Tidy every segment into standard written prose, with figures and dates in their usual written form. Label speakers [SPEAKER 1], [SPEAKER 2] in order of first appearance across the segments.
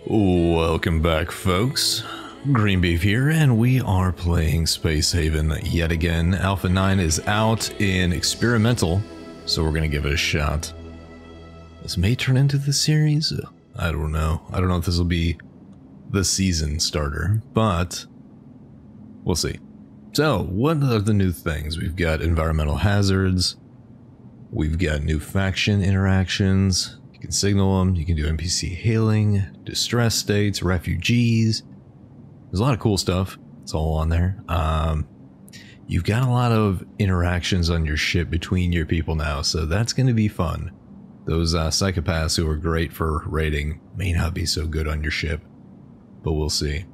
[SPEAKER 1] Welcome back, folks. Green Beef here, and we are playing Spacehaven yet again. Alpha 9 is out in experimental, so we're gonna give it a shot. This may turn into the series. I don't know. I don't know if this will be the season starter, but we'll see. So, what are the new things? We've got environmental hazards. We've got new faction interactions. You can signal them. You can do NPC hailing, distress states, refugees. There's a lot of cool stuff. It's all on there. You've got a lot of interactions on your ship between your people now, so that's going to be fun. Those psychopaths who are great for raiding may not be so good on your ship, but we'll see.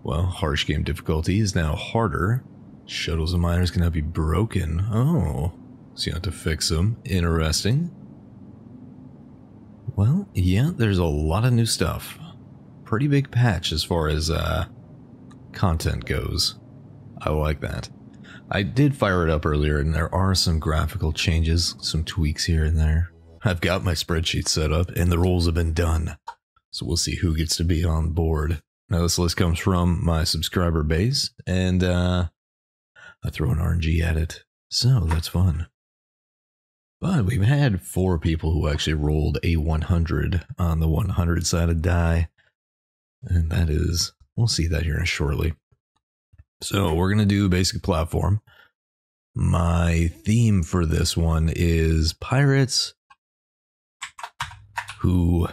[SPEAKER 1] Well, harsh game difficulty is now harder. Shuttles and miners can now be broken. Oh, so you have to fix them. Interesting. Well, yeah, there's a lot of new stuff. Pretty big patch as far as content goes. I like that. I did fire it up earlier, and there are some graphical changes, some tweaks here and there. I've got my spreadsheet set up, and the roles have been done. So we'll see who gets to be on board. Now, this list comes from my subscriber base, and I throw an RNG at it. So that's fun. But we've had 4 people who actually rolled a 100 on the 100-sided die. And that is, we'll see that here shortly. So we're going to do basic platform. My theme for this one is pirates who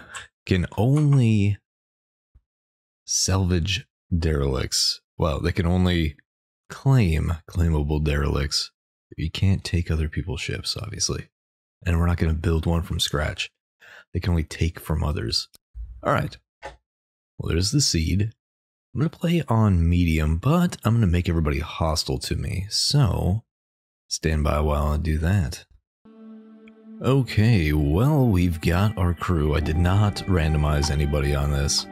[SPEAKER 1] can only salvage derelicts. Well, they can only claim claimable derelicts. You can't take other people's ships, obviously. And we're not going to build one from scratch. They can only take from others. Alright. Well, there's the seed. I'm going to play on medium, but I'm going to make everybody hostile to me. So, stand by while I do that. Okay, well, we've got our crew. I did not randomize anybody on this.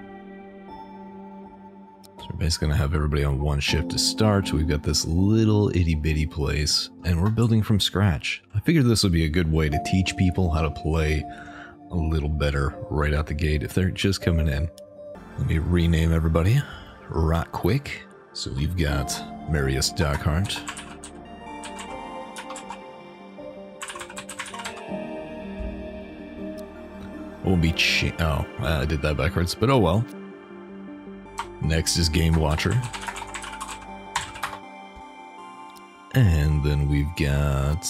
[SPEAKER 1] So we're basically going to have everybody on one shift to start. We've got this little itty-bitty place, and we're building from scratch. I figured this would be a good way to teach people how to play a little better right out the gate if they're just coming in. Let me rename everybody right quick. So we've got Marius Darkhart. We'll be oh, I did that backwards, but oh well. Next is Game Watcher. And then we've got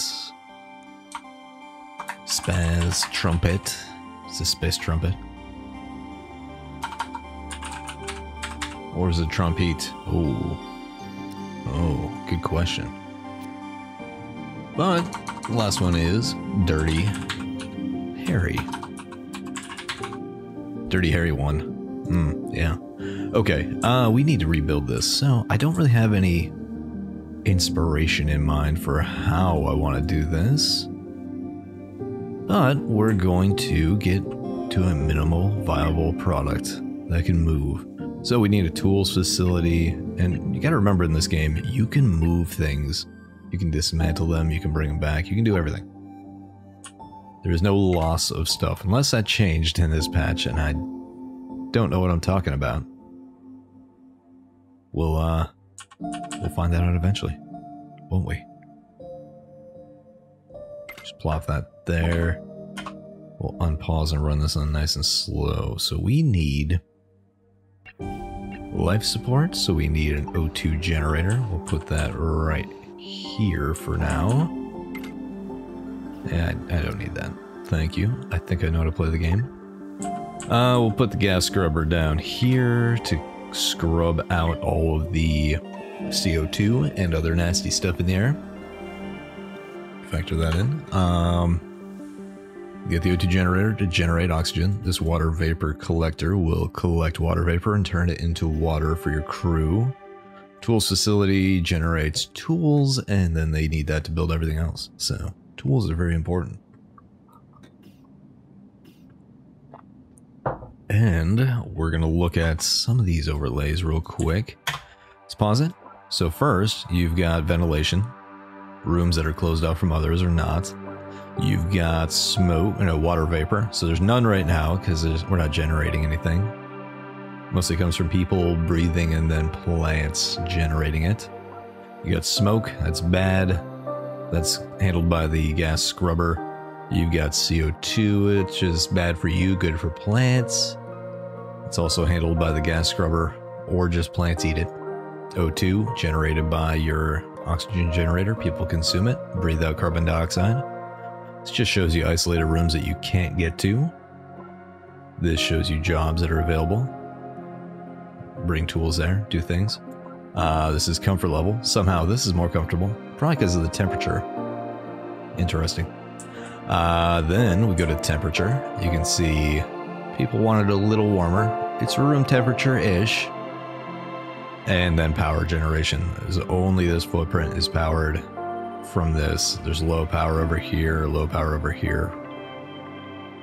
[SPEAKER 1] Spaz Trumpet. Is this Space Trumpet? Or is it Trumpet? Oh, good question. But the last one is Dirty Harry. Dirty Harry 1. Yeah. Okay, we need to rebuild this, so I don't really have any inspiration in mind for how I want to do this. But we're going to get to a minimal viable product that can move. So we need a tools facility, and you gotta remember in this game, you can move things. You can dismantle them, you can bring them back, you can do everything. There is no loss of stuff, unless that changed in this patch, and I don't know what I'm talking about. We'll find that out eventually, won't we? Just plop that there. We'll unpause and run this on nice and slow. So we need life support, so we need an O2 generator. We'll put that right here for now. Yeah, I don't need that. Thank you. I think I know how to play the game. We'll put the gas scrubber down here to scrub out all of the CO2 and other nasty stuff in the air. Factor that in. Get the O2 generator to generate oxygen. This water vapor collector will collect water vapor and turn it into water for your crew. Tools facility generates tools, and then they need that to build everything else. So, tools are very important. And we're going to look at some of these overlays real quick. Let's pause it. So first, you've got ventilation. Rooms that are closed off from others or not. You've got smoke, water vapor. So there's none right now because we're not generating anything. Mostly comes from people breathing and then plants generating it. You got smoke, that's bad. That's handled by the gas scrubber. You've got CO2, which is bad for you, good for plants. It's also handled by the gas scrubber, or just plants eat it. O2, generated by your oxygen generator. People consume it, breathe out carbon dioxide. This just shows you isolated rooms that you can't get to. This shows you jobs that are available. Bring tools there, do things. This is comfort level. Somehow this is more comfortable, probably because of the temperature. Interesting. Then we go to temperature. You can see people wanted a little warmer. It's room temperature-ish. And then power generation. There's only this footprint is powered from this. There's low power over here, low power over here.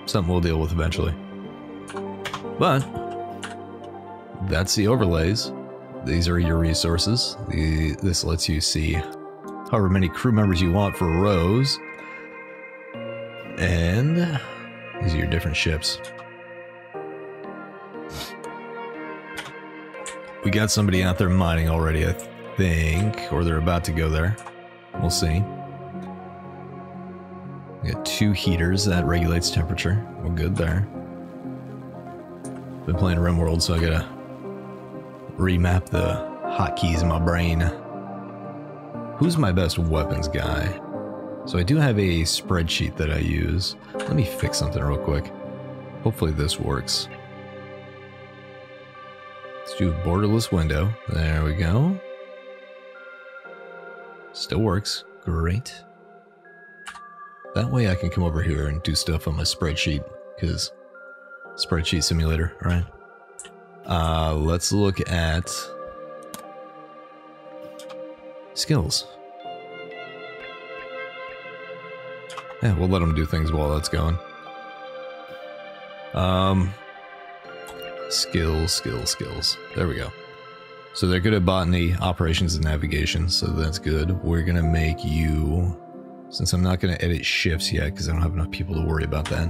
[SPEAKER 1] Something we'll deal with eventually. But that's the overlays. These are your resources. This lets you see however many crew members you want for rows. And these are your different ships. We got somebody out there mining already, I think, or they're about to go there. We'll see. We got 2 heaters that regulates temperature. We're good there. Been playing RimWorld, so I gotta remap the hotkeys in my brain. Who's my best weapons guy? So I do have a spreadsheet that I use. Let me fix something real quick. Hopefully this works. Let's do borderless window. There we go. Still works. Great. That way I can come over here and do stuff on my spreadsheet, because spreadsheet simulator, right? Let's look at skills. Yeah, we'll let them do things while that's going. Skills. There we go. So they're good at botany, operations, and navigation, so that's good. We're gonna make you, since I'm not gonna edit shifts yet because I don't have enough people to worry about that.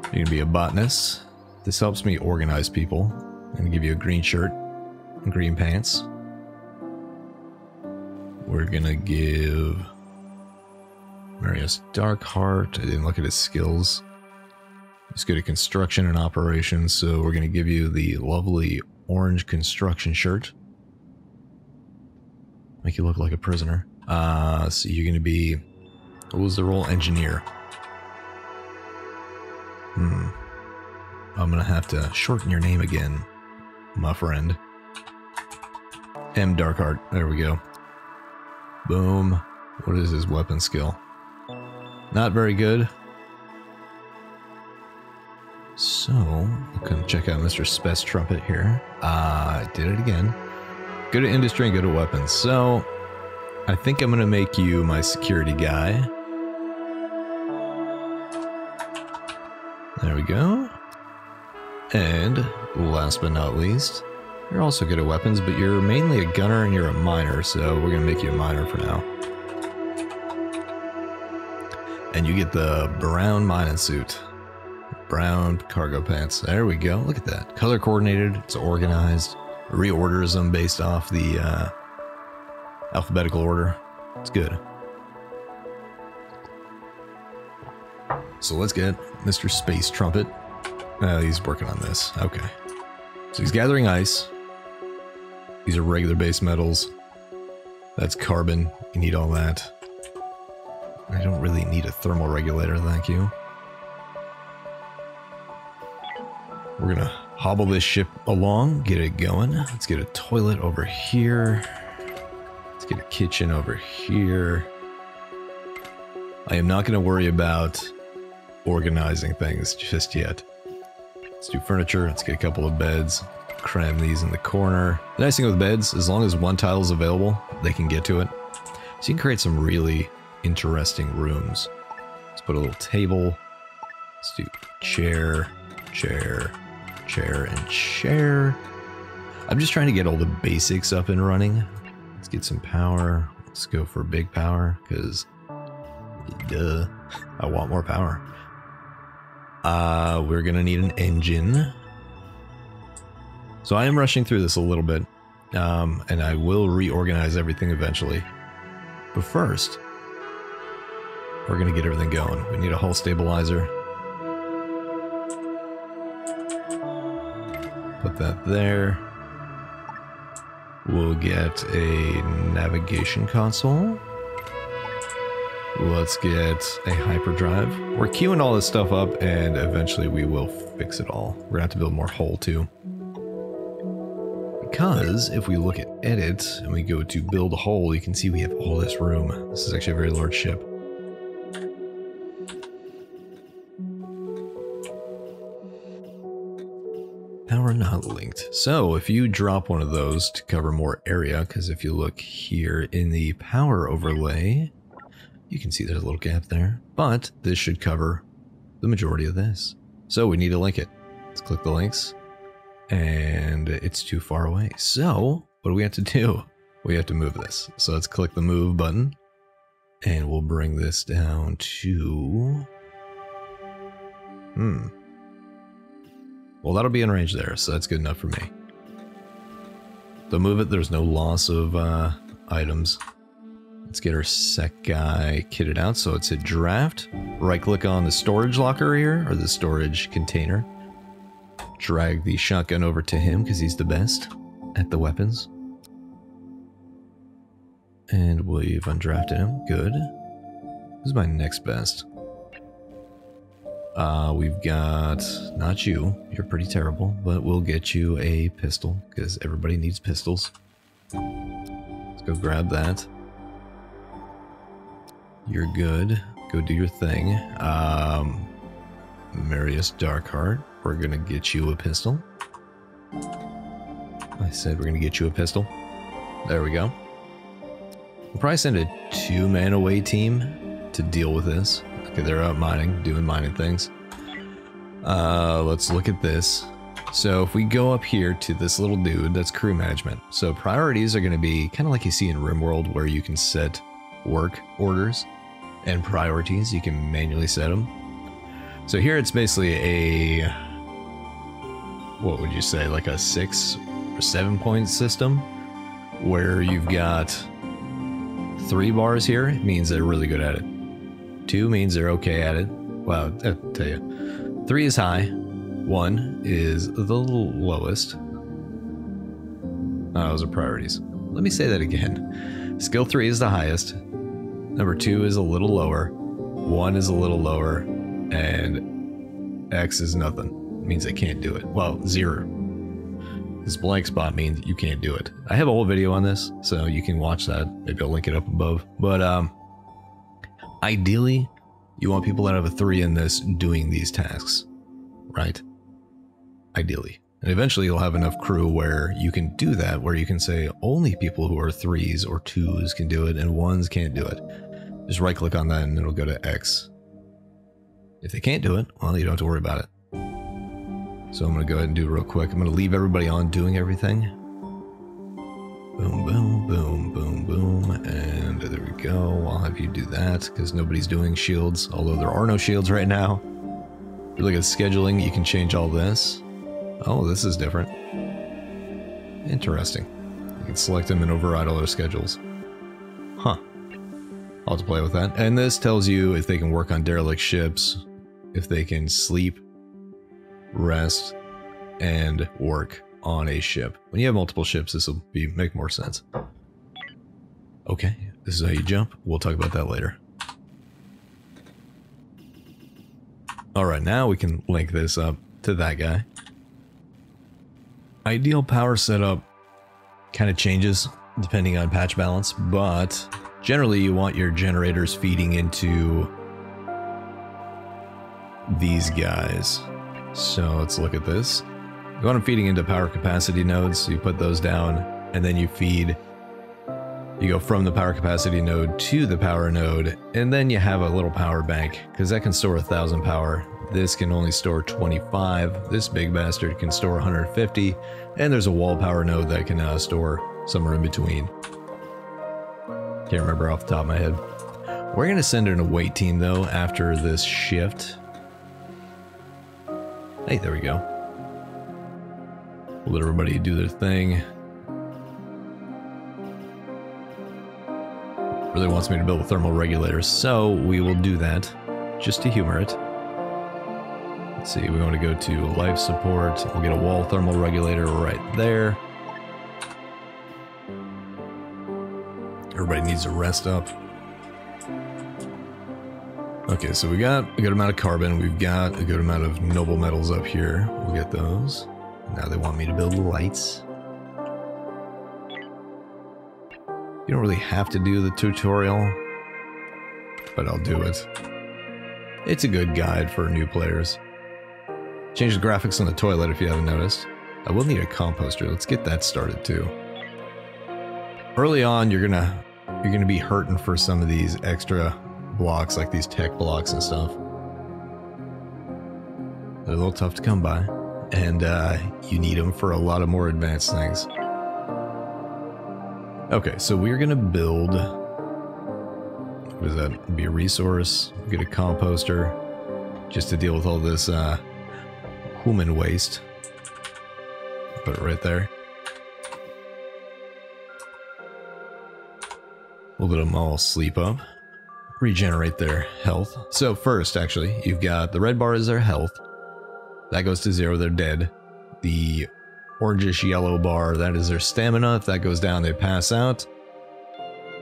[SPEAKER 1] You're gonna be a botanist. This helps me organize people. I'm gonna give you a green shirt and green pants. We're gonna give Marius dark heart. I didn't look at his skills. He's good at construction and operations, so we're going to give you the lovely orange construction shirt. Make you look like a prisoner. So you're going to be... What was the role? Engineer. I'm going to have to shorten your name again, my friend. M. Darkheart. There we go. Boom. What is his weapon skill? Not very good. So, we'll come check out Mr. Spess Trumpet here. I did it again. Good at industry and good at weapons. So, I think I'm going to make you my security guy. There we go. And, last but not least, you're also good at weapons, but you're mainly a gunner and you're a miner, so we're going to make you a miner for now. And you get the brown mining suit. Brown cargo pants. There we go. Look at that. Color coordinated. It's organized. Reorders them based off the alphabetical order. It's good. So let's get Mr. Space Trumpet. He's working on this. Okay. So he's gathering ice. These are regular base metals. That's carbon. You need all that. I don't really need a thermal regulator, thank you. We're gonna hobble this ship along, get it going. Let's get a toilet over here. Let's get a kitchen over here. I am not gonna worry about organizing things just yet. Let's do furniture. Let's get a couple of beds. Cram these in the corner. The nice thing with beds, as long as one tile is available, they can get to it. So you can create some really interesting rooms. Let's put a little table. Let's do chair, chair, chair, and chair. I'm just trying to get all the basics up and running. Let's get some power. Let's go for big power, because duh, I want more power. We're gonna need an engine. So I am rushing through this a little bit, and I will reorganize everything eventually. But first, we're going to get everything going. We need a hull stabilizer. Put that there. We'll get a navigation console. Let's get a hyperdrive. We're queuing all this stuff up, and eventually we will fix it all. We're gonna have to build more hull too. Because if we look at edit and we go to build a hull, you can see we have all this room. This is actually a very large ship. Power not linked. So if you drop one of those to cover more area, because if you look here in the power overlay, you can see there's a little gap there, but this should cover the majority of this. So we need to link it. Let's click the links, and it's too far away. So what do we have to do? We have to move this. So let's click the move button, and we'll bring this down to... Well, that'll be in range there, so that's good enough for me. So move it, there's no loss of items. Let's get our sec guy kitted out, so let's hit draft. Right click on the storage locker here, or the storage container. Drag the shotgun over to him, because he's the best at the weapons. And we've undrafted him, good. Who's my next best? We've got, not you, you're pretty terrible, but we'll get you a pistol, because everybody needs pistols. Let's go grab that. You're good. Go do your thing. Marius Darkheart, we're gonna get you a pistol. I said we're gonna get you a pistol. There we go. We'll probably send a 2-man away team to deal with this. Okay, they're out mining, doing mining things. Let's look at this. So if we go up here to this little dude, that's crew management. So priorities are going to be kind of like you see in RimWorld, where you can set work orders and priorities. You can manually set them. So here it's basically a, what would you say, like a 6 or 7 point system, where you've got 3 bars here. It means they're really good at it. 2 means they're okay at it. Well, I'll tell you. 3 is high. 1 is the lowest. Oh, those are priorities. Let me say that again. Skill 3 is the highest. Number 2 is a little lower. 1 is a little lower. And X is nothing. It means I can't do it. Well, 0. This blank spot means you can't do it. I have a whole video on this, so you can watch that. Maybe I'll link it up above. But, ideally, you want people that have a 3 in this doing these tasks, right? Ideally. And eventually you'll have enough crew where you can do that, where you can say only people who are 3s or 2s can do it and 1s can't do it. Just right click on that and it'll go to X. If they can't do it, well, you don't have to worry about it. So I'm going to go ahead and do it real quick. I'm going to leave everybody on doing everything. Boom, boom, boom, boom, boom, and there we go. I'll have you do that, because nobody's doing shields, although there are no shields right now. If you look at scheduling, you can change all this. Oh, this is different. Interesting. You can select them and override all their schedules. Huh. I'll have to play with that. And this tells you if they can work on derelict ships, if they can sleep, rest, and work on a ship. When you have multiple ships, this will make more sense. Okay, this is how you jump. We'll talk about that later. Alright, now we can link this up to that guy. Ideal power setup kind of changes depending on patch balance, but generally you want your generators feeding into these guys. So let's look at this. You want them feeding into power capacity nodes, so you put those down, and then you feed, you go from the power capacity node to the power node, and then you have a little power bank, because that can store 1,000 power. This can only store 25. This big bastard can store 150, and there's a wall power node that can store somewhere in between. Can't remember off the top of my head. We're going to send in a wait team, though, after this shift. Hey, there we go. We'll let everybody do their thing. Really wants me to build a thermal regulator, so we will do that just to humor it. Let's see, we want to go to life support. We'll get a wall thermal regulator right there. Everybody needs to rest up. Okay, so we got a good amount of carbon. We've got a good amount of noble metals up here. We'll get those. Now they want me to build lights. You don't really have to do the tutorial, but I'll do it. It's a good guide for new players. Change the graphics on the toilet if you haven't noticed. I will need a composter. Let's get that started too. Early on, you're gonna be hurting for some of these extra blocks, like these tech blocks and stuff. They're a little tough to come by, and you need them for a lot of more advanced things. Okay, so we're gonna build. What does that? Be a resource. Get a composter, just to deal with all this human waste. Put it right there. We'll let them all sleep up. Regenerate their health. So first, actually, you've got the red bar is their health. That goes to 0, they're dead. The orangish yellow bar, that is their stamina. If that goes down, they pass out.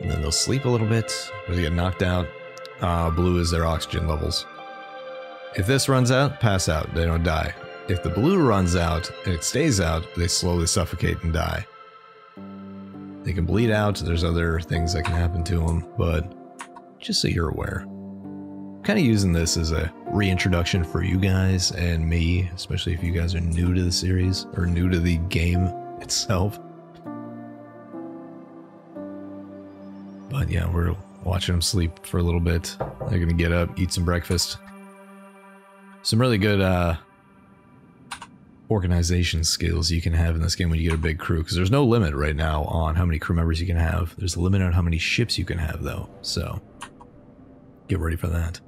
[SPEAKER 1] And then they'll sleep a little bit, or they get knocked out. Blue is their oxygen levels. If this runs out, pass out. They don't die. If the blue runs out and it stays out, they slowly suffocate and die. They can bleed out. There's other things that can happen to them, but just so you're aware. I'm kind of using this as a reintroduction for you guys and me, especially if you guys are new to the series or new to the game itself. But yeah, we're watching them sleep for a little bit. They're gonna get up, eat some breakfast. Some really good organization skills you can have in this game when you get a big crew, because there's no limit right now on how many crew members you can have. There's a limit on how many ships you can have, though, so get ready for that.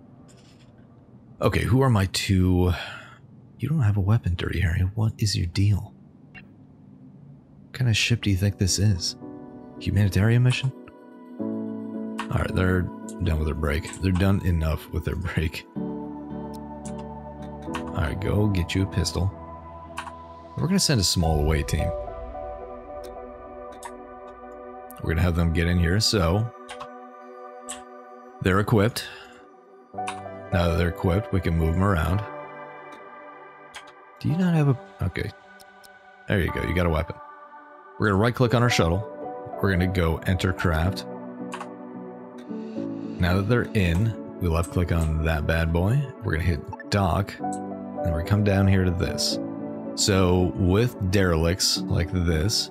[SPEAKER 1] Okay, who are my two? You don't have a weapon, Dirty Harry. What is your deal? What kind of ship do you think this is? Humanitarian mission? Alright, they're done with their break. They're done enough with their break. Alright, go get you a pistol. We're going to send a small away team. We're going to have them get in here, so they're equipped. Now that they're equipped, we can move them around. Do you not have a... Okay. There you go, you got a weapon. We're going to right click on our shuttle. We're going to go enter craft. Now that they're in, we left click on that bad boy. We're going to hit dock. Then we come down here to this. So with derelicts like this,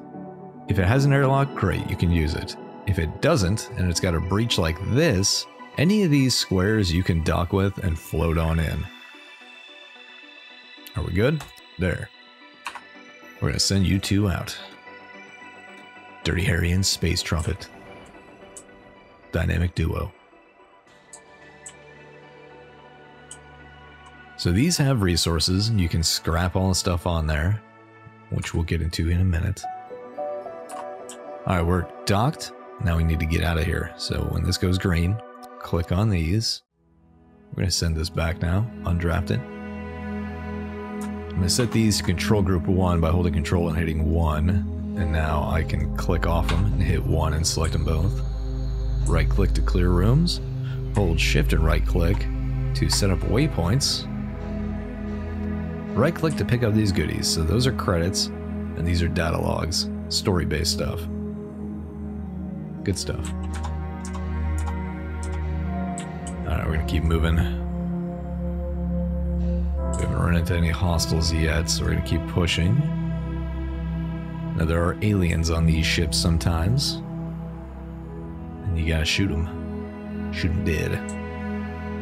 [SPEAKER 1] if it has an airlock, great, you can use it. If it doesn't, and it's got a breach like this, any of these squares you can dock with and float on in. Are we good? There. We're going to send you two out. Dirty Harry and Space Trumpet. Dynamic duo. So these have resources, and you can scrap all the stuff on there, which we'll get into in a minute. Alright, we're docked. Now we need to get out of here. So when this goes green, click on these. We're going to send this back now, undraft it. I'm going to set these to control group 1 by holding control and hitting 1. And now I can click off them and hit 1 and select them both. Right click to clear rooms. Hold shift and right click to set up waypoints. Right click to pick up these goodies. So those are credits and these are data logs. Story based stuff. Good stuff. Alright, we're gonna keep moving. We haven't run into any hostiles yet, so we're gonna keep pushing. Now there are aliens on these ships sometimes. And you gotta shoot them. Shoot them dead.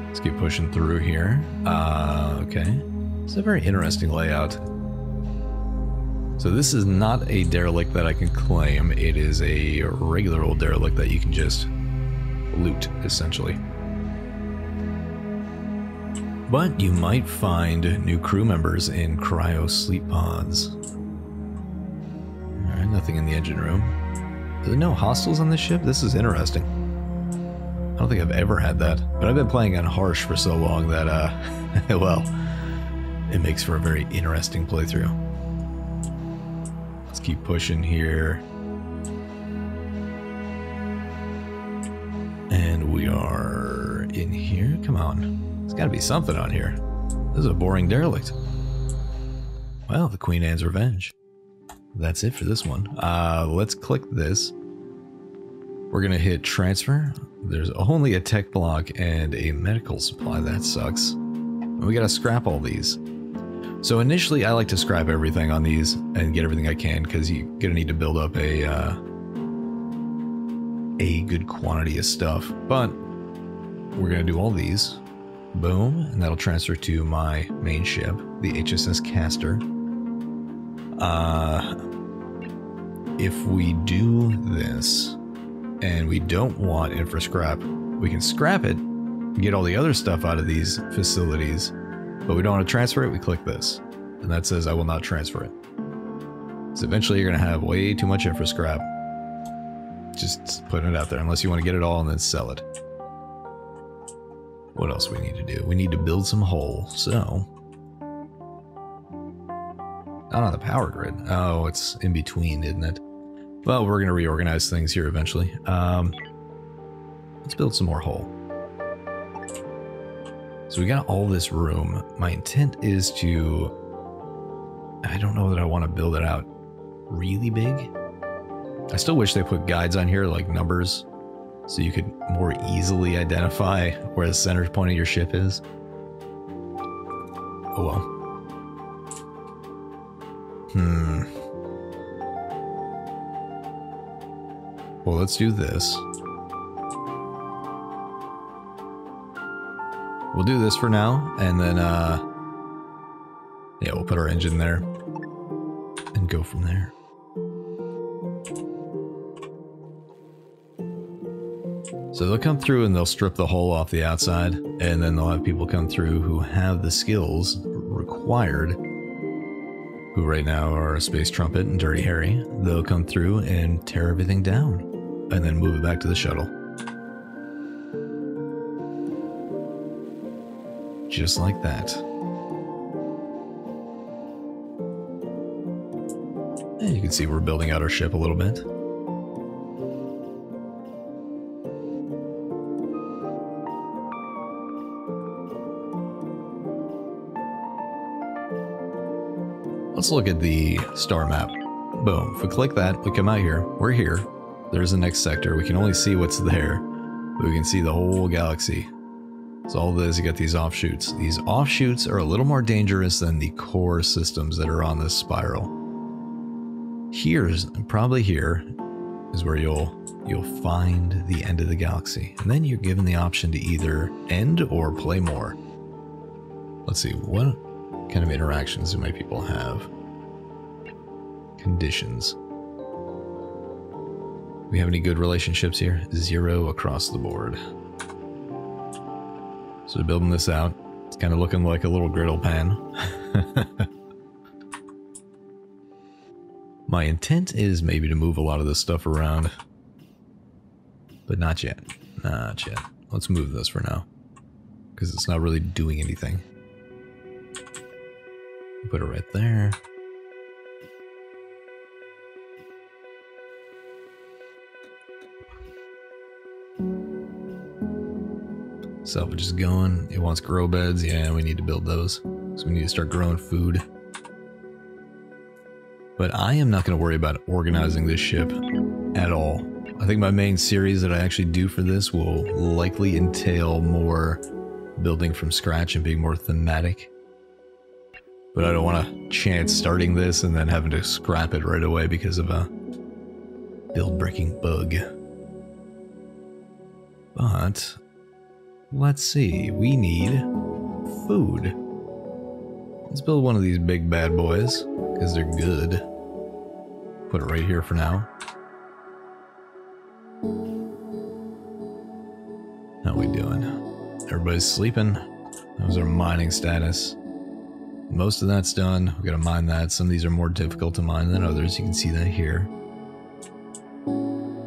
[SPEAKER 1] Let's keep pushing through here. Okay. It's a very interesting layout. So this is not a derelict that I can claim. It is a regular old derelict that you can just loot, essentially. But you might find new crew members in cryo sleep pods. Nothing in the engine room. Are there no hostiles on this ship? This is interesting. I don't think I've ever had that, but I've been playing on harsh for so long that, well, it makes for a very interesting playthrough. Let's keep pushing here. And we are in here. Come on. There's got to be something on here. This is a boring derelict. Well, the Queen Anne's Revenge. That's it for this one. Let's click this. We're going to hit transfer. There's only a tech block and a medical supply. That sucks. And we got to scrap all these. So initially, I like to scrap everything on these and get everything I can, because you're going to need to build up a good quantity of stuff. But we're going to do all these. Boom. And that'll transfer to my main ship, the HSS Castor. If we do this and we don't want infra scrap, we can scrap it, get all the other stuff out of these facilities, but we don't want to transfer it. We click this and that says I will not transfer it. So eventually you're going to have way too much infra scrap. Just putting it out there, unless you want to get it all and then sell it. What else we need to do? We need to build some hull. So not on the power grid. Oh, it's in between, isn't it? Well, we're going to reorganize things here eventually. Let's build some more hull. So we got all this room. My intent is to... I don't know that I want to build it out really big. I still wish they put guides on here, like numbers, so you could more easily identify where the center point of your ship is. Oh well. Well, let's do this. We'll do this for now, and then, yeah, we'll put our engine there and go from there. So they'll come through and they'll strip the hull off the outside, and then they'll have people come through who have the skills required, who right now are Space Trumpet and Dirty Harry. They'll come through and tear everything down, and then move it back to the shuttle. Just like that. And you can see we're building out our ship a little bit. Let's look at the star map. Boom. If we click that, we come out here. We're here. There's the next sector. We can only see what's there, but we can see the whole galaxy. So all this, you got these offshoots. These offshoots are a little more dangerous than the core systems that are on this spiral. Probably here is where you'll find the end of the galaxy. And then you're given the option to either end or play more. Let's see, what kind of interactions do my people have? Conditions. We have any good relationships here? 0 across the board. So building this out, it's kind of looking like a little griddle pan. My intent is maybe to move a lot of this stuff around, but not yet. Not yet. Let's move this for now, because it's not really doing anything. Put it right there. Salvage is going. It wants grow beds. Yeah, we need to build those. So we need to start growing food. But I am not going to worry about organizing this ship at all. I think my main series that I actually do for this will likely entail more building from scratch and being more thematic. But I don't want to chance starting this and then having to scrap it right away because of a build-breaking bug. But let's see, we need food. Let's build one of these big bad boys, because they're good. Put it right here for now. How we doing? Everybody's sleeping. How's our mining status? Most of that's done. We gotta mine that. Some of these are more difficult to mine than others. You can see that here.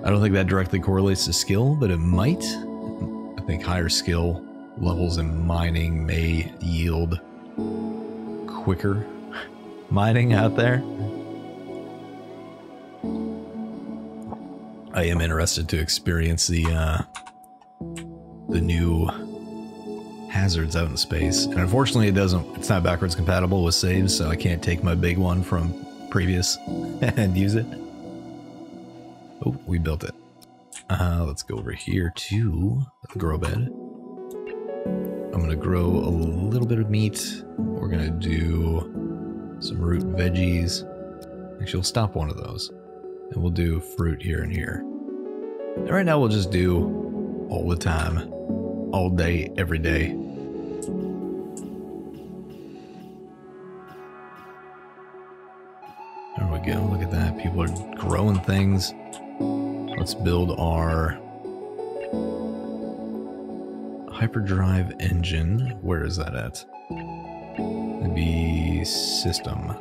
[SPEAKER 1] I don't think that directly correlates to skill, but it might. I think higher skill levels in mining may yield quicker mining out there. I am interested to experience the new hazards out in space, and unfortunately it's not backwards compatible with saves, so I can't take my big one from previous and use it. Oh, we built it. Let's go over here to the grow bed. I'm gonna grow a little bit of meat. We're gonna do some root veggies. Actually, we'll stop one of those, and we'll do fruit here and here. And right now we'll just do all the time, all day, every day. There we go, look at that. People are growing things. Let's build our hyperdrive engine. Where is that at? Maybe system.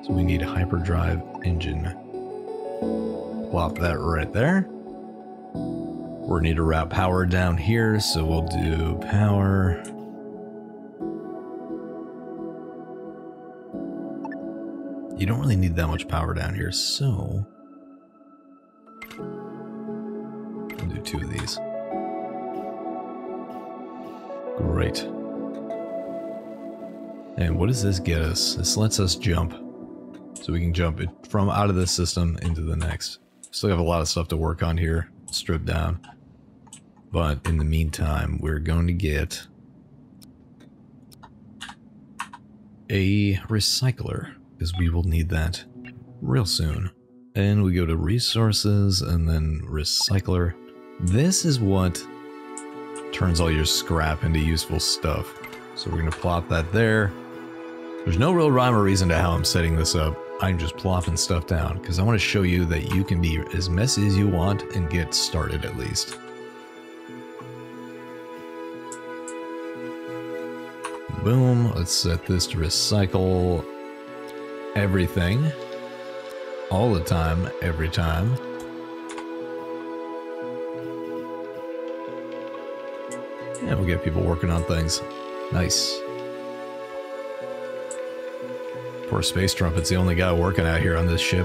[SPEAKER 1] So we need a hyperdrive engine. Plop that right there. We're need to route power down here, so we'll do power. You don't really need that much power down here, so we'll do 2 of these. Great. And what does this get us? This lets us jump. So we can jump it from out of this system into the next. Still have a lot of stuff to work on here, strip down. But in the meantime, we're going to get a recycler, because we will need that real soon. And we go to resources and then recycler. This is what turns all your scrap into useful stuff. So we're going to plop that there. There's no real rhyme or reason to how I'm setting this up. I'm just plopping stuff down because I want to show you that you can be as messy as you want and get started at least. Boom. Let's set this to recycle everything. All the time, every time. Yeah, we'll get people working on things. Nice. Poor Space Trumpet's the only guy working out here on this ship,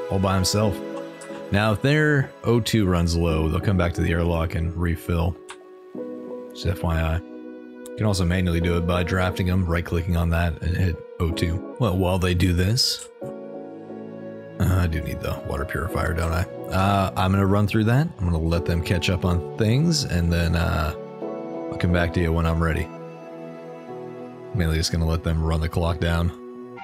[SPEAKER 1] all by himself. Now, if their O2 runs low, they'll come back to the airlock and refill. Just FYI. You can also manually do it by drafting them, right-clicking on that, and hit O2. Well, while they do this, I do need the water purifier, don't I? I'm going to run through that. I'm going to let them catch up on things, and then I'll come back to you when I'm ready. Mainly just going to let them run the clock down.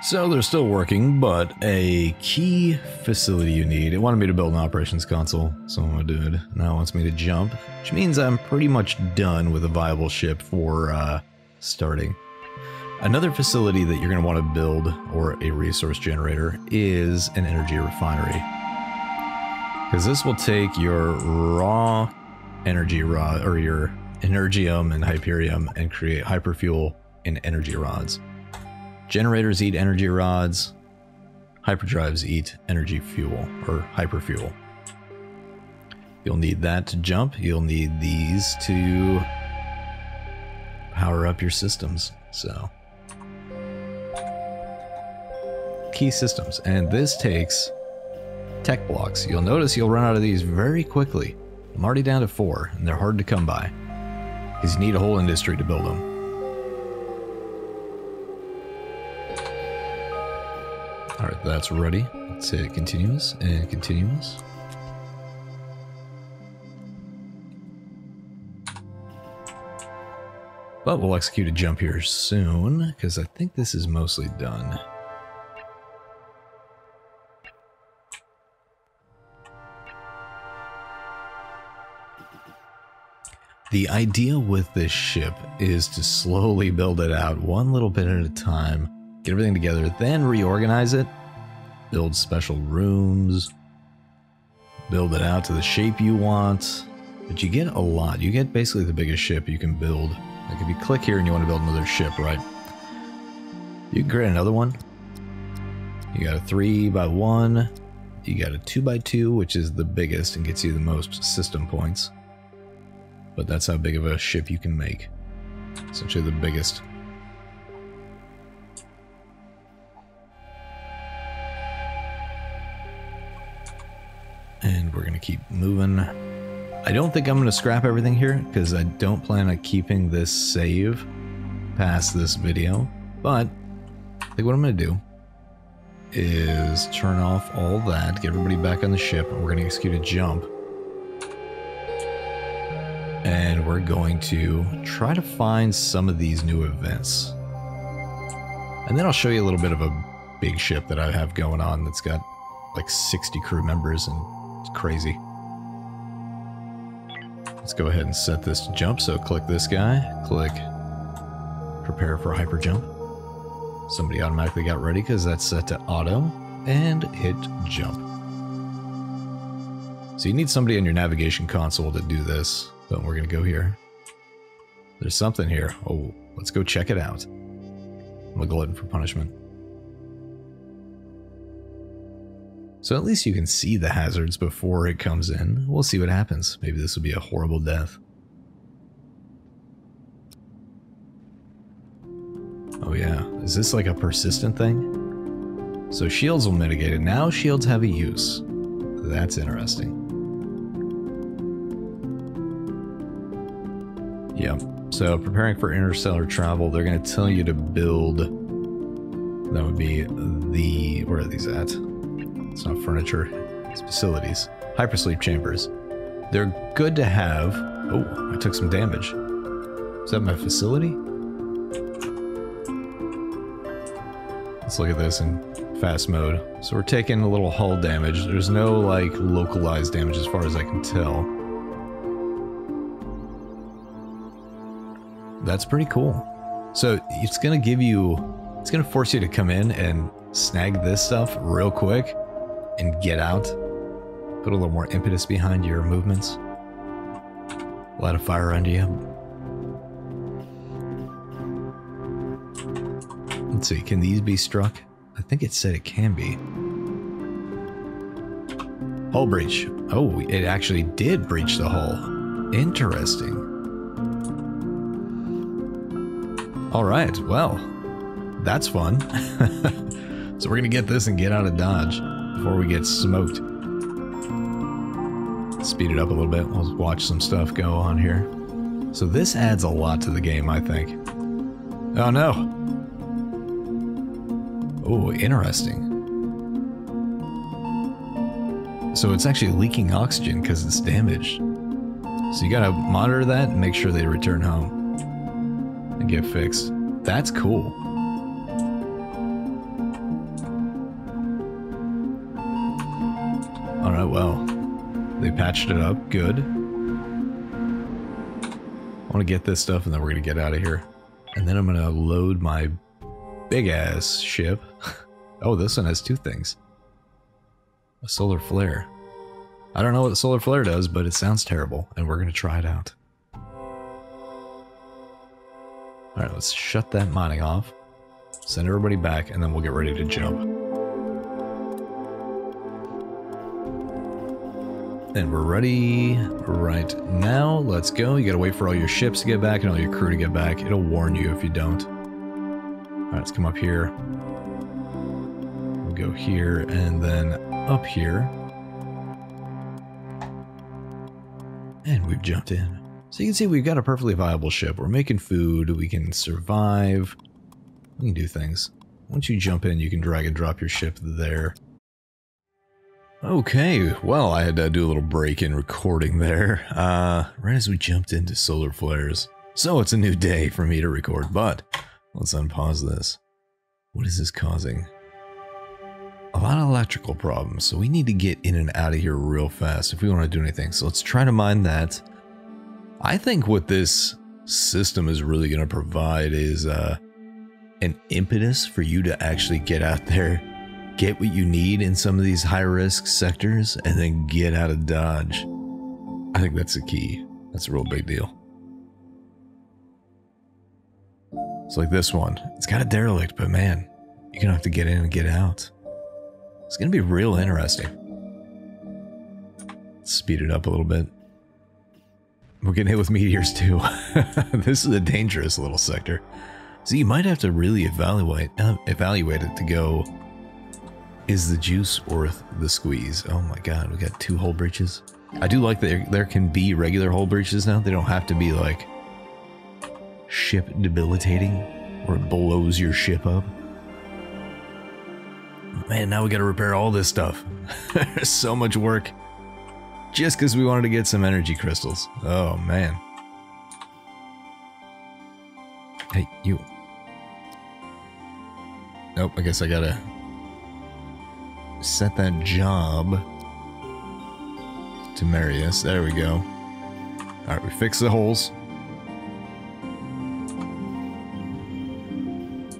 [SPEAKER 1] So they're still working, but a key facility you need. It wanted me to build an operations console, so I'm gonna do it. Now it wants me to jump, which means I'm pretty much done with a viable ship for starting. Another facility that you're gonna want to build, or a resource generator, is an energy refinery. Because this will take your raw energy rod, or your energium and hyperium, and create hyperfuel and energy rods. Generators eat energy rods, hyperdrives eat energy fuel, or hyperfuel. You'll need that to jump, you'll need these to power up your systems, so. Key systems, and this takes tech blocks. You'll notice you'll run out of these very quickly. I'm already down to 4, and they're hard to come by, because you need a whole industry to build them. Alright, that's ready. Let's hit continuous and continuous. But we'll execute a jump here soon, because I think this is mostly done. The idea with this ship is to slowly build it out one little bit at a time, get everything together, then reorganize it, build special rooms, build it out to the shape you want. But you get a lot. You get basically the biggest ship you can build. Like if you click here and you want to build another ship, right? You can create another one. You got a 3x1, You got a 2x2, which is the biggest and gets you the most system points. But that's how big of a ship you can make. Essentially the biggest. And we're going to keep moving. I don't think I'm going to scrap everything here because I don't plan on keeping this save past this video. But I think what I'm going to do is turn off all that, get everybody back on the ship, and we're going to execute a jump. And we're going to try to find some of these new events. And then I'll show you a little bit of a big ship that I have going on that's got like 60 crew members and it's crazy. Let's go ahead and set this to jump. So click this guy, click prepare for hyper jump. Somebody automatically got ready because that's set to auto, and hit jump. So you need somebody on your navigation console to do this, but we're going to go here. There's something here. Oh, let's go check it out. I'm a glutton for punishment. So at least you can see the hazards before it comes in. We'll see what happens. Maybe this will be a horrible death. Oh yeah, is this like a persistent thing? So shields will mitigate it. Now shields have a use. That's interesting. Yeah, so preparing for interstellar travel, they're going to tell you to build, that would be the, where are these at? It's not furniture, it's facilities. Hypersleep chambers. They're good to have. Oh, I took some damage. Is that my facility? Let's look at this in fast mode. So we're taking a little hull damage. There's no like localized damage as far as I can tell. That's pretty cool. So it's gonna give you, it's gonna force you to come in and snag this stuff real quick and get out. Put a little more impetus behind your movements. Light a fire under you. Let's see, can these be struck? I think it said it can be. Hull breach. Oh, it actually did breach the hull. Interesting. Alright, well, that's fun. So we're gonna get this and get out of Dodge before we get smoked. Speed it up a little bit. We'll watch some stuff go on here. So this adds a lot to the game, I think. Oh no! Oh, interesting. So it's actually leaking oxygen because it's damaged. So you gotta monitor that and make sure they return home and get fixed. That's cool. Alright, well, they patched it up. Good. I want to get this stuff and then we're going to get out of here. And then I'm going to load my big ass ship. Oh, this one has two things. A solar flare. I don't know what the solar flare does, but it sounds terrible, and we're going to try it out. Alright, let's shut that mining off. Send everybody back, and then we'll get ready to jump. And we're ready right now. Let's go. You gotta wait for all your ships to get back and all your crew to get back. It'll warn you if you don't. Alright, let's come up here. We'll go here and then up here. And we've jumped in. So you can see we've got a perfectly viable ship. We're making food, we can survive, we can do things. Once you jump in, you can drag and drop your ship there. Okay, well, I had to do a little break in recording there, right as we jumped into solar flares. So it's a new day for me to record, but let's unpause this. What is this causing? A lot of electrical problems, so we need to get in and out of here real fast if we want to do anything. So let's try to mine that. I think what this system is really going to provide is an impetus for you to actually get out there, get what you need in some of these high-risk sectors, and then get out of Dodge. I think that's the key. That's a real big deal. It's like this one. It's got a derelict, but man, you're going to have to get in and get out. It's going to be real interesting. speed it up a little bit. We're getting hit with meteors too. This is a dangerous little sector. So you might have to really evaluate it to go, is the juice worth the squeeze? Oh my god, we got 2 hull breaches. I do like that there can be regular hull breaches now. They don't have to be like ship debilitating or it blows your ship up. Man, now we gotta repair all this stuff. There's so much work. Just because we wanted to get some energy crystals. Oh, man. Hey, you. Nope, I guess I gotta set that job to Marius. There we go. Alright, we fixed the holes.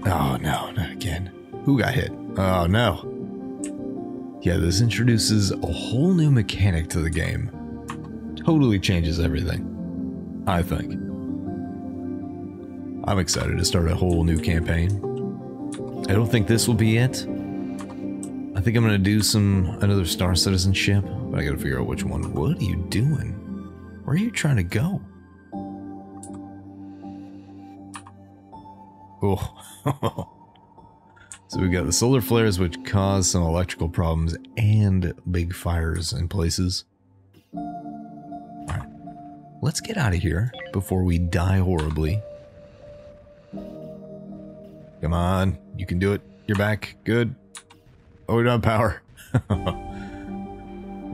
[SPEAKER 1] Oh, no, not again. Who got hit? Oh, no. Yeah, this introduces a whole new mechanic to the game. Totally changes everything, I think. I'm excited to start a whole new campaign. I don't think this will be it. I think I'm gonna do another Star Citizenship, but I gotta figure out which one. What are you doing? Where are you trying to go? Oh. So we got the solar flares, which cause some electrical problems and big fires in places. Alright, let's get out of here before we die horribly. Come on, you can do it. You're back. Good. Oh, we don't have power.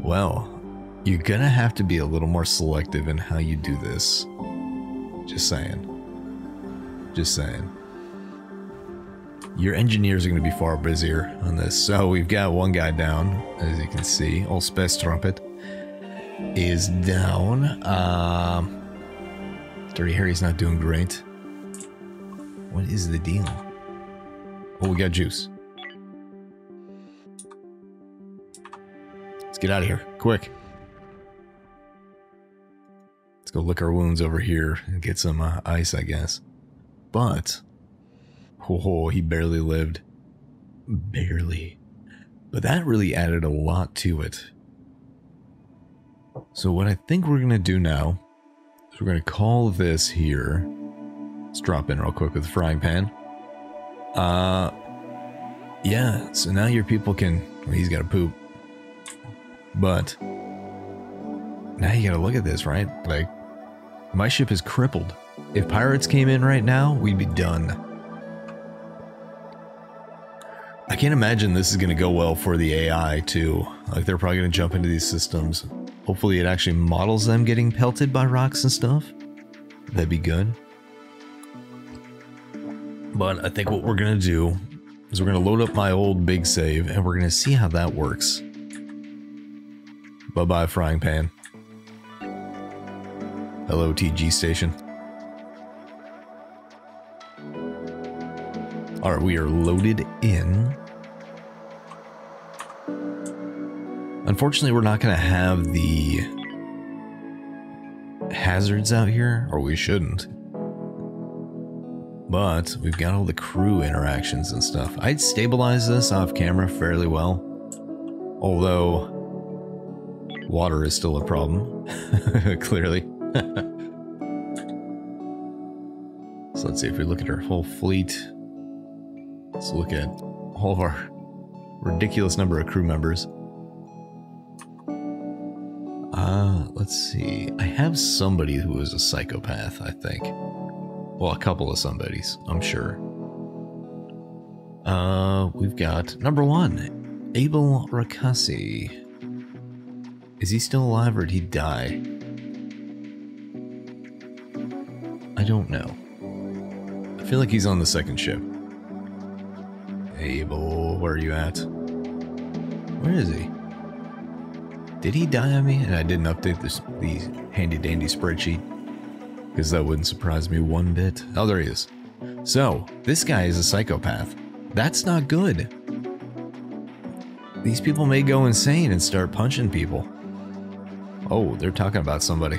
[SPEAKER 1] Well, you're gonna have to be a little more selective in how you do this. Just saying. Just saying. Your engineers are going to be far busier on this. So we've got one guy down, as you can see. Old Space Trumpet is down. Dirty Harry's not doing great. What is the deal? Oh, we got juice. Let's get out of here, quick. Let's go lick our wounds over here and get some ice, I guess. But... oh, he barely lived. Barely. But that really added a lot to it. So what I think we're going to do now is we're going to call this here. Let's drop in real quick with the frying pan. Yeah, so now your people can... well, he's got to poop. But now you got to look at this, right? Like, my ship is crippled. If pirates came in right now, we'd be done. I can't imagine this is going to go well for the AI too. Like, they're probably going to jump into these systems. Hopefully it actually models them getting pelted by rocks and stuff. That'd be good. But I think what we're going to do is we're going to load up my old big save and we're going to see how that works. Bye-bye, frying pan. Hello, TG station. Alright, we are loaded in. Unfortunately, we're not going to have the hazards out here, or we shouldn't. But we've got all the crew interactions and stuff. I'd stabilize this off camera fairly well. Although, water is still a problem, clearly. So let's see, if we look at our whole fleet. Let's look at all of our ridiculous number of crew members. Let's see. I have somebody who is a psychopath, I think. Well, a couple of somebodies, I'm sure. We've got number 1, Abel Rakasi. Is he still alive or did he die? I don't know. I feel like he's on the second ship. Abel, where are you at? Where is he? Did he die on me? And I didn't update the handy-dandy spreadsheet. Because that wouldn't surprise me one bit. Oh, there he is. So, this guy is a psychopath. That's not good. These people may go insane and start punching people. Oh, they're talking about somebody.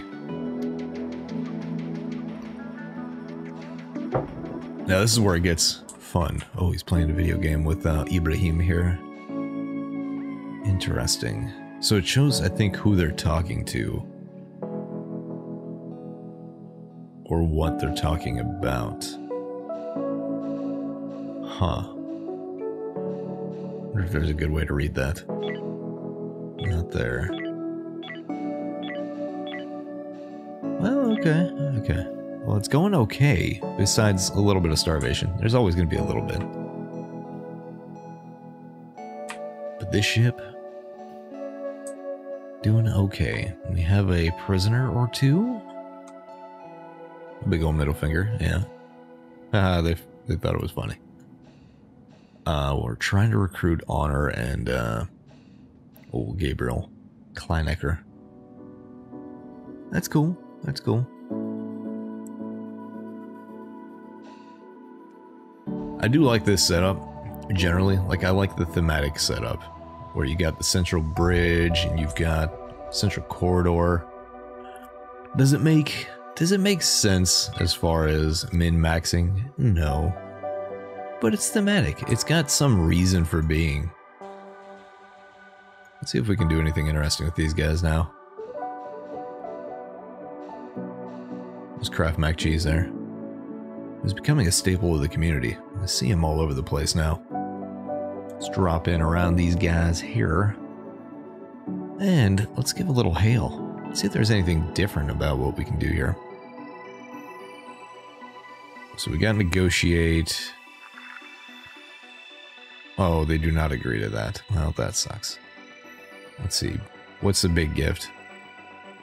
[SPEAKER 1] Now, this is where it gets fun. Oh, he's playing a video game with Ibrahim here. Interesting. So it shows, I think, who they're talking to. Or what they're talking about. Huh. I wonder if there's a good way to read that. Not there. Well, okay, okay. Well, it's going okay, besides a little bit of starvation. There's always going to be a little bit. But this ship, doing okay. We have a prisoner or two. Big old middle finger, yeah. They thought it was funny. We're trying to recruit Honor and old Gabriel Kleinecker. That's cool. That's cool. I do like this setup. Generally, like, I like the thematic setup where you got the central bridge and you've got central corridor. Does it make sense as far as min-maxing? No. But it's thematic. It's got some reason for being. Let's see if we can do anything interesting with these guys now. There's Kraft Mac Cheese there. He's becoming a staple of the community. I see him all over the place now. Let's drop in around these guys here. And let's give a little hail. See if there's anything different about what we can do here. So we got negotiate. Oh, they do not agree to that. Well, that sucks. Let's see. What's the big gift?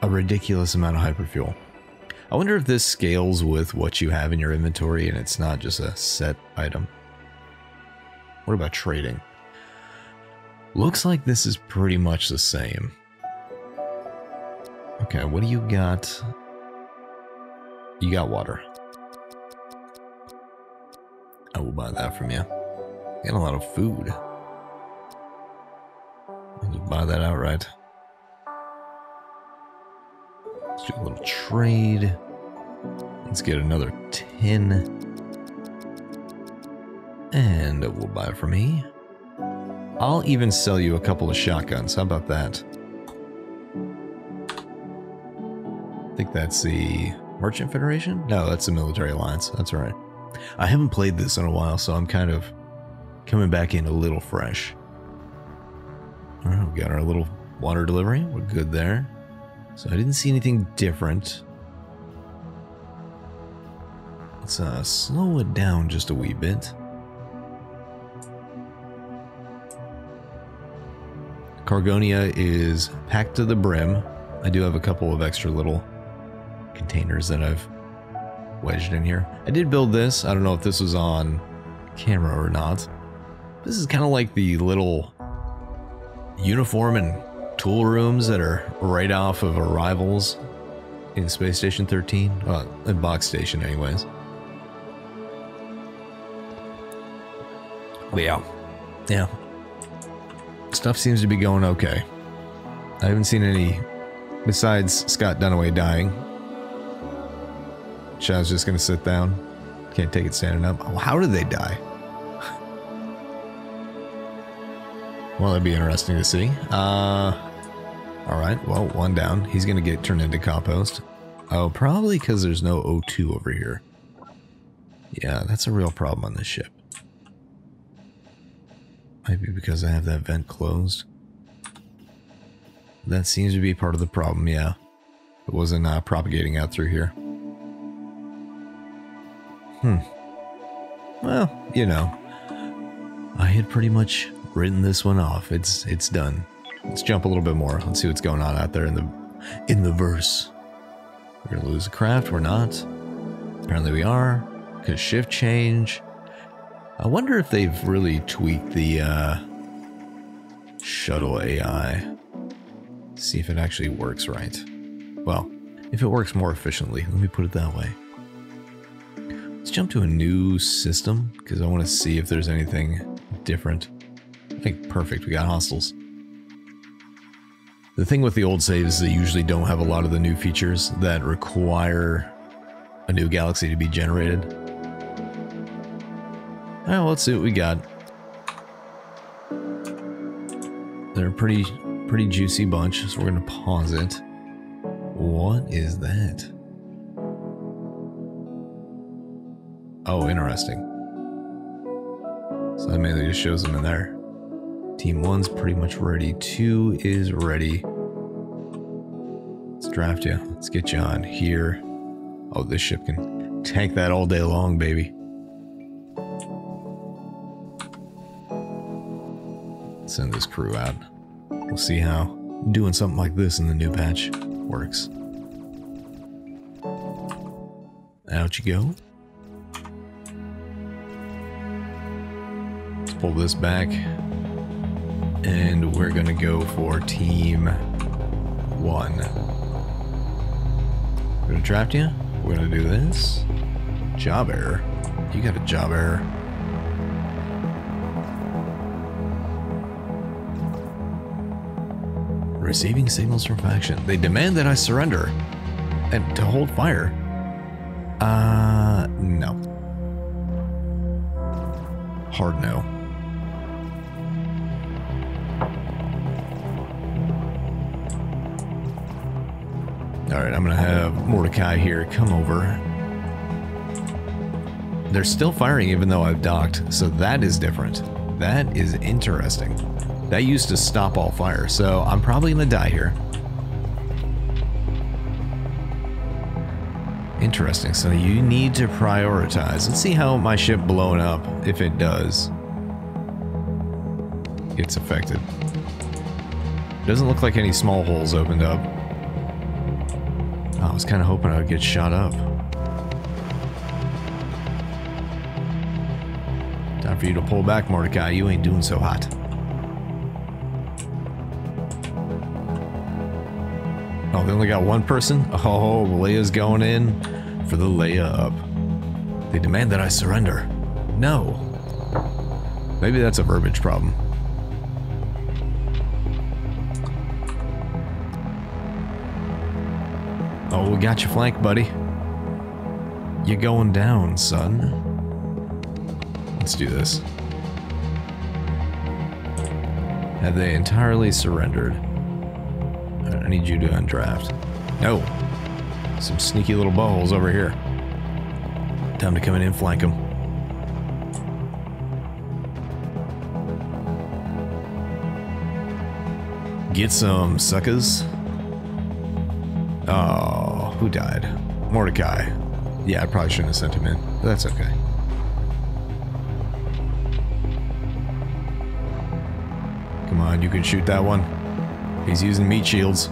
[SPEAKER 1] A ridiculous amount of hyperfuel. I wonder if this scales with what you have in your inventory and it's not just a set item. What about trading? Looks like this is pretty much the same. Okay, what do you got? You got water. I will buy that from you. Got a lot of food. I'll just buy that outright. Let's do a little trade. Let's get another 10. And we'll buy it for me. I'll even sell you a couple of shotguns. How about that? I think that's the Merchant Federation? No, that's the Military Alliance. That's right. I haven't played this in a while, so I'm kind of coming back in a little fresh. Alright, we got our little water delivery. We're good there. So I didn't see anything different. Let's slow it down just a wee bit. Cargonia is packed to the brim. I do have a couple of extra little containers that I've wedged in here. I did build this. I don't know if this was on camera or not. This is kind of like the little uniform and tool rooms that are right off of arrivals in Space Station 13. In Box Station anyways. But yeah. Stuff seems to be going okay. I haven't seen any, besides Scott Dunaway dying. Chad's just gonna sit down. Can't take it standing up. Oh, how did they die? Well, that'd be interesting to see. Alright, well, one down. He's gonna get turned into compost. Oh, probably because there's no O2 over here. Yeah, that's a real problem on this ship. Might be because I have that vent closed. That seems to be part of the problem, yeah. It wasn't propagating out through here. Well, you know, I had pretty much written this one off. It's done. Let's jump a little bit more. Let's see what's going on out there in the verse. We're gonna lose a craft. We're not. Apparently we are. Because shift change. I wonder if they've really tweaked the shuttle AI. See if it actually works right. Well, if it works more efficiently. Let me put it that way. Let's jump to a new system because I want to see if there's anything different. I think perfect. We got hostiles. The thing with the old saves is they usually don't have a lot of the new features that require a new galaxy to be generated. Well, let's see what we got. They're pretty pretty juicy bunch, so we're gonna pause it. What is that? Oh, interesting. So that mainly just shows them in there. Team 1's pretty much ready. 2 is ready. Let's draft you. Let's get you on here. Oh, this ship can tank that all day long, baby. Let's send this crew out. We'll see how doing something like this in the new patch works. Out you go. Let's pull this back. And we're gonna go for Team 1. We're gonna draft you. We're gonna do this. Job error. You got a job error. Receiving signals from faction. They demand that I surrender. And to hold fire. No. Hard no. Alright, I'm gonna have Mordecai here come over. They're still firing even though I've docked, so that is different. That is interesting. That used to stop all fire, so I'm probably gonna die here. Interesting, so you need to prioritize. Let's see how my ship blowing up, if it does. It's affected. Doesn't look like any small holes opened up. I was kind of hoping I would get shot up. Time for you to pull back, Mordecai. You ain't doing so hot. Oh, they only got one person? Oh, Leia's going in for the layup. They demand that I surrender. No. Maybe that's a verbiage problem. Oh, we got you flanked, buddy. You're going down, son. Let's do this. Have they entirely surrendered? I need you to undraft. No. Some sneaky little buttholes over here. Time to come in and flank them. Get some suckers. Oh, who died? Mordecai. Yeah, I probably shouldn't have sent him in, but that's okay. Come on, you can shoot that one. He's using meat shields.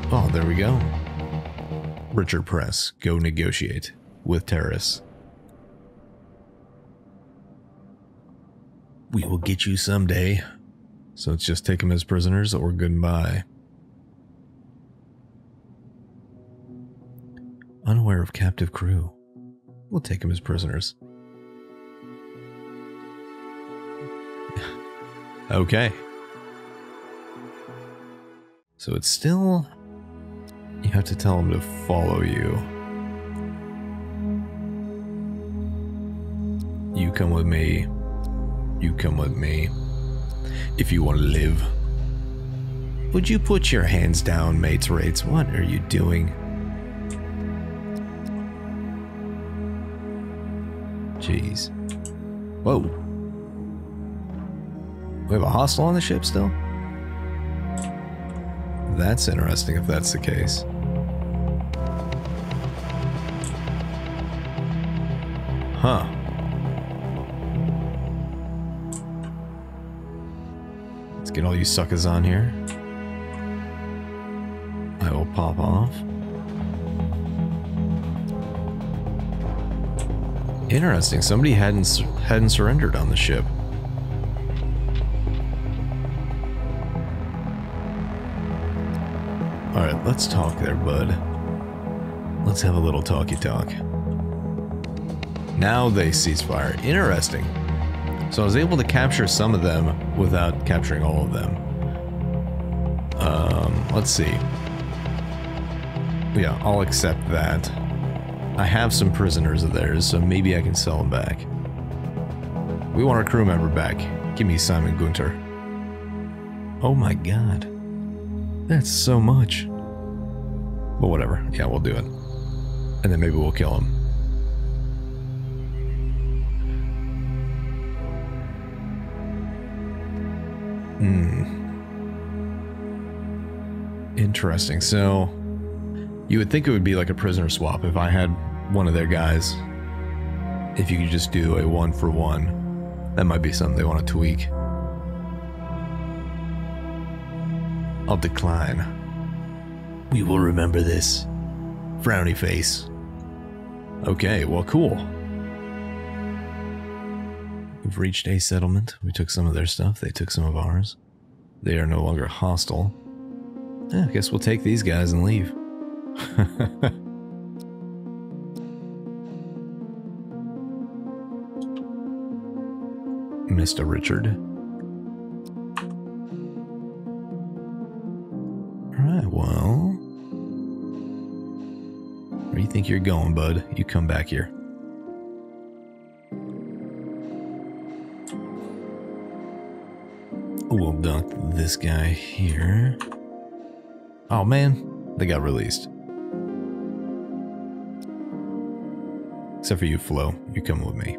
[SPEAKER 1] Oh, there we go. Richard Press, go negotiate with terrorists. We will get you someday. So let's just take them as prisoners or goodbye. Unaware of captive crew. We'll take them as prisoners. Okay. So it's still... You have to tell them to follow you. You come with me. You come with me. If you want to live. Would you put your hands down, mates rates? What are you doing? Jeez. Whoa. We have a hostile on the ship still? That's interesting if that's the case. Huh. Let's get all you suckers on here. I will pop off. Interesting. Somebody hadn't surrendered on the ship. All right, let's talk there, bud. Let's have a little talky talk. Now they cease fire. Interesting. So I was able to capture some of them without capturing all of them. Let's see. Yeah, I'll accept that. I have some prisoners of theirs, so maybe I can sell them back. We want our crew member back. Give me Simon Gunter. Oh my god. That's so much. But whatever. Yeah, we'll do it. And then maybe we'll kill him. Interesting. So, you would think it would be like a prisoner swap if I had one of their guys. If you could just do a 1-for-1. That might be something they want to tweak. I'll decline. We will remember this. Frowny face. Okay, well, cool. We've reached a settlement. We took some of their stuff. They took some of ours. They are no longer hostile. Yeah, I guess we'll take these guys and leave. Mr. Richard. Alright, well... Where do you think you're going, bud? You come back here. We'll duck this guy here. Oh man, they got released. Except for you, Flo. You come with me.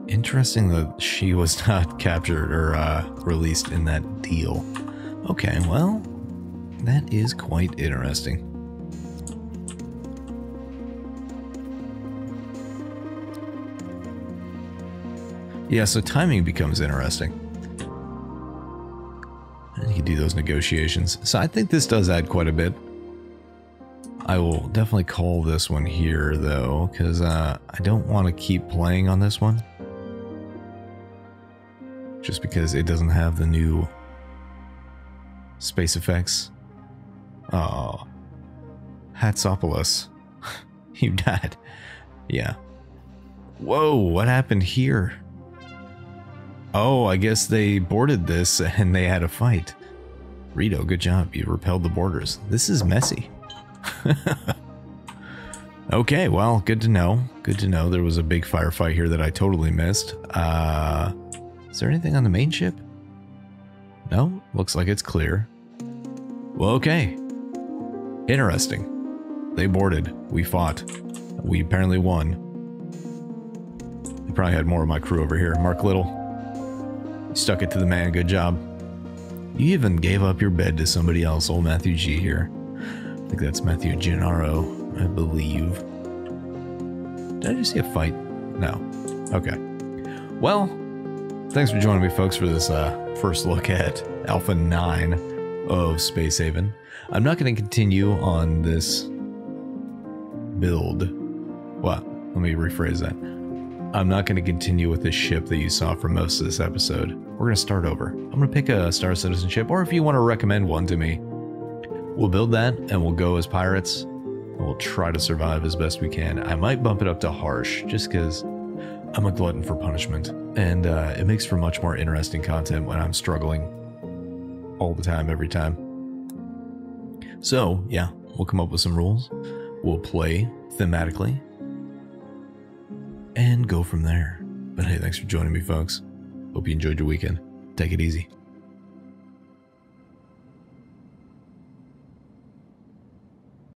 [SPEAKER 1] Interesting that she was not captured or released in that deal. Okay, well, that is quite interesting. Yeah, so timing becomes interesting. You can do those negotiations. So I think this does add quite a bit. I will definitely call this one here, though, because I don't want to keep playing on this one. Just because it doesn't have the new space effects. Oh, Hatsopoulos. You died. Yeah. Whoa, what happened here? Oh, I guess they boarded this and they had a fight. Rito, good job. You repelled the boarders. This is messy. Okay, well, good to know. Good to know. There was a big firefight here that I totally missed. Is there anything on the main ship? No? Looks like it's clear. Well, okay. Interesting. They boarded. We fought. We apparently won. They probably had more of my crew over here. Mark Little. Stuck it to the man. Good job. You even gave up your bed to somebody else. Old Matthew G here. I think that's Matthew Gennaro, I believe. Did I just see a fight? No. Okay. Well, thanks for joining me, folks, for this first look at Alpha 9 of Spacehaven. I'm not going to continue on this build. Well, let me rephrase that. I'm not going to continue with this ship that you saw for most of this episode. We're going to start over. I'm going to pick a Star Citizen ship, or if you want to recommend one to me, we'll build that and we'll go as pirates. And we'll try to survive as best we can. I might bump it up to harsh, just because I'm a glutton for punishment. And it makes for much more interesting content when I'm struggling all the time, every time. So, yeah, we'll come up with some rules. We'll play thematically. And go from there. But hey, thanks for joining me, folks. Hope you enjoyed your weekend. Take it easy.